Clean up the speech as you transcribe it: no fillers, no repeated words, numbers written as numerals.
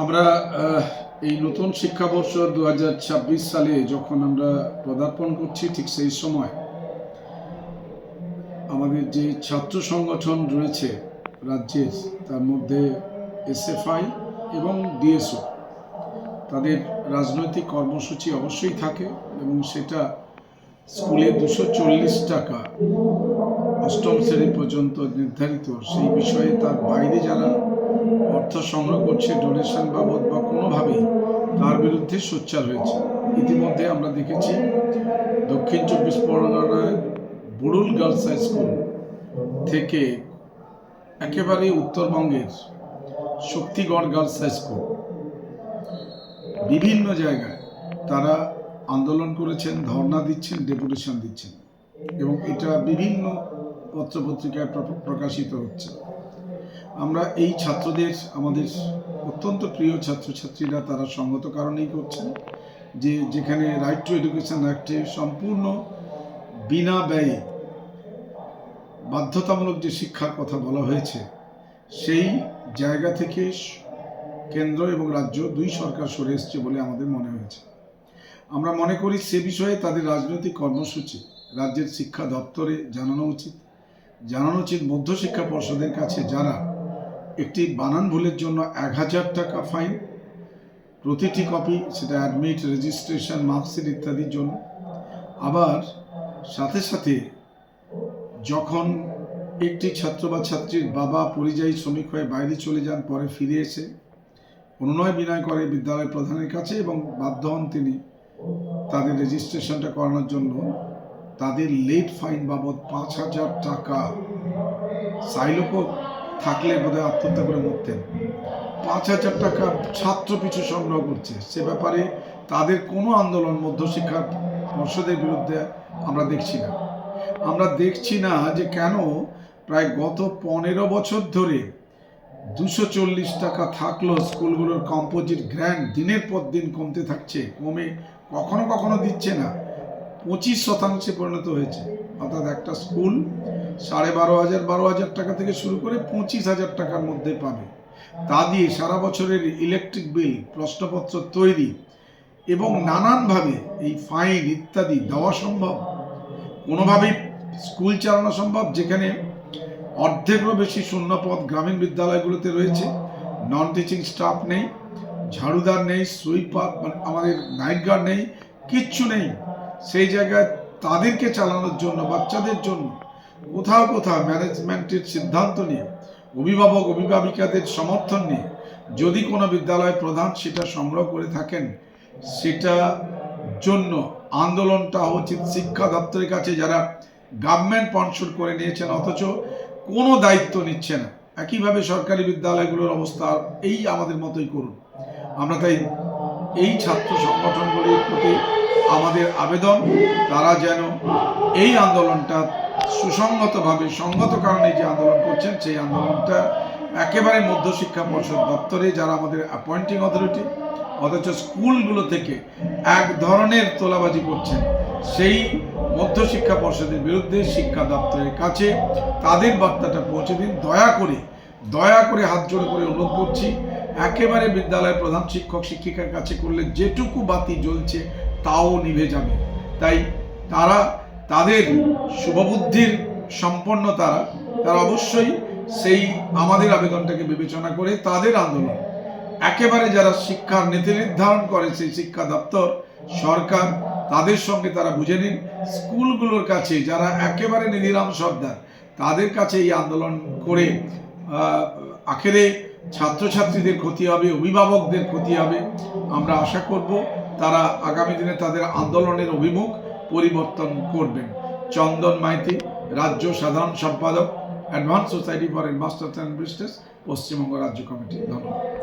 আমরা এই নতুন শিক্ষাবর্ষ 2026 সালে যখন আমরা পদার্পণ করছি, ঠিক সেই সময় আমাদের যে ছাত্র সংগঠন রয়েছে রাজ্যের, তার মধ্যে এসএফআই এবং ডিএসও, তাদের রাজনৈতিক কর্মসূচি অবশ্যই থাকে এবং সেটা স্কুলে 240 টাকা অষ্টম শ্রেণী পর্যন্ত নির্ধারিত। সেই বিষয়ে তার বাইরে যারা অর্থ সংগ্রহ করছে ডোনেশন বাবদ বা কোনোভাবেই, তার বিরুদ্ধে সোচ্চার হয়েছে। ইতিমধ্যে আমরা দেখেছি দক্ষিণ 24 পরগনায় বুড়ুল গার্লস হাই স্কুল থেকে একেবারে উত্তরবঙ্গের শক্তিগড় গার্লস হাই স্কুল, বিভিন্ন জায়গায় তারা আন্দোলন করেছেন, ধর্ণা দিচ্ছেন, ডেপুটেশন দিচ্ছেন এবং এটা বিভিন্ন পত্রপত্রিকায় প্রকাশিত হচ্ছে। আমরা এই ছাত্রদের, আমাদের অত্যন্ত প্রিয় ছাত্রছাত্রীরা, তারা সঙ্গত কারণেই করছেন যে যেখানে রাইট টু এডুকেশন অ্যাক্টে সম্পূর্ণ বিনা ব্যয়ে বাধ্যতামূলক যে শিক্ষার কথা বলা হয়েছে, সেই জায়গা থেকে কেন্দ্র এবং রাজ্য দুই সরকার সরে এসছে বলে আমাদের মনে হয়েছে। আমরা মনে করি সে বিষয়ে তাদের রাজনৈতিক কর্মসূচি রাজ্যের শিক্ষা দপ্তরে জানানো উচিত। মধ্যশিক্ষা পর্ষদের কাছে যারা একটি বানান ভুলের জন্য 1000 টাকা ফাইন, প্রতিটি কপি, সেটা অ্যাডমিট, রেজিস্ট্রেশন, মার্কশিট ইত্যাদির জন্য। আবার সাথে সাথে যখন একটি ছাত্র বা ছাত্রীর বাবা পরিযায়ী শ্রমিক হয়ে বাইরে চলে যান, পরে ফিরে এসে অনুনয় বিনয় করে বিদ্যালয় প্রধানের কাছে এবং বাধ্য হন তিনি তাদের রেজিস্ট্রেশনটা করানোর জন্য, তাদের লেট ফাইন বাবদ 5000 টাকা। সাইলোকো থাকলে বোধহয় আত্মহত্যা করে মরতেন। 5000 টাকা ছাত্র পিছু সংগ্রহ করছে। সে ব্যাপারে তাদের কোনো আন্দোলন মধ্যশিক্ষা পর্ষদের বিরুদ্ধে আমরা দেখছি না যে কেন প্রায় গত 15 বছর ধরে 240 টাকা থাকলো স্কুলগুলোর কম্পোজিট গ্র্যান্ট দিনের পর দিন কমতে থাকছে, কমে কখনো কখনো দিচ্ছে না, 25% পরিণত হয়েছে। অর্থাৎ একটা স্কুল 12,500 টাকা থেকে শুরু করে 25,000 টাকার মধ্যে পাবে। তা দিয়ে সারা বছরের ইলেকট্রিক বিল, প্রশ্নপত্র তৈরি এবং নানানভাবে এই ফাইন ইত্যাদি দেওয়া সম্ভব? কোনোভাবেই স্কুল চালানো সম্ভব যেখানে অর্ধেকেরও বেশি শূন্যপদ গ্রামীণ বিদ্যালয়গুলোতে রয়েছে, নন টিচিং স্টাফ নেই, ঝাড়ুদার নেই, সুইপার, আমাদের নাইট গার্ড নেই, কিচ্ছু নেই। সেই জায়গায় তাদেরকে চালানোর জন্য, বাচ্চাদের জন্য কোথাও ম্যানেজমেন্টের সিদ্ধান্ত নিয়ে, অভিভাবিকাদের সমর্থন নিয়ে যদি কোনো বিদ্যালয় প্রধান সেটা সংগ্রহ করে থাকেন, সেটা জন্য আন্দোলনটা উচিত শিক্ষা দপ্তরের কাছে, যারা গভর্নমেন্ট স্পন্সর করে নিয়েছেন অথচ কোনো দায়িত্ব নিচ্ছে না। একইভাবে সরকারি বিদ্যালয়গুলোর অবস্থা এই আমাদের মতোই করুন। আমরা তাই এই ছাত্র সংগঠনগুলির প্রতি আমাদের আবেদন, তারা যেন এই আন্দোলনটা সুসংগতভাবে, সঙ্গত কারণে যে আন্দোলন করছেন, সেই আন্দোলনটা একেবারে মধ্যশিক্ষা পর্ষদ দপ্তরে, যারা আমাদের অ্যাপয়েন্টিং অথরিটি, অথচ স্কুলগুলো থেকে এক ধরনের তোলাবাজি করছেন, সেই মধ্যশিক্ষা পর্ষদের বিরুদ্ধে শিক্ষা দপ্তরের কাছে তাদের বার্তাটা পৌঁছে দিন। দয়া করে হাত জোড়ে করে অনুরোধ করছি, একেবারে বিদ্যালয়ের প্রধান শিক্ষক শিক্ষিকার কাছে করলে যেটুকু বাতি জ্বলছে তাও নিভে যাবে। তাই তাদের শুভবুদ্ধির সম্পন্ন তারা অবশ্যই সেই আমাদের আবেদনটাকে বিবেচনা করে তাদের আন্দোলন, একেবারে যারা শিক্ষার নীতি নির্ধারণ করে সেই শিক্ষা দপ্তর, সরকার, তাদের সঙ্গে তারা বুঝে নিন। স্কুলগুলোর কাছে যারা একেবারে নিধিরাম সর্দার, তাদের কাছে এই আন্দোলন করে আখেরে ছাত্রছাত্রীদের ক্ষতি হবে, অভিভাবকদের ক্ষতি হবে। আমরা আশা করব তারা আগামী দিনে তাদের আন্দোলনের অভিমুখ পরিবর্তন করবেন। চন্দন মাইতি, রাজ্য সাধারণ সম্পাদক, advance society for headmasters and mistress, Paschimbanga রাজ্য কমিটি। ধন্যবাদ।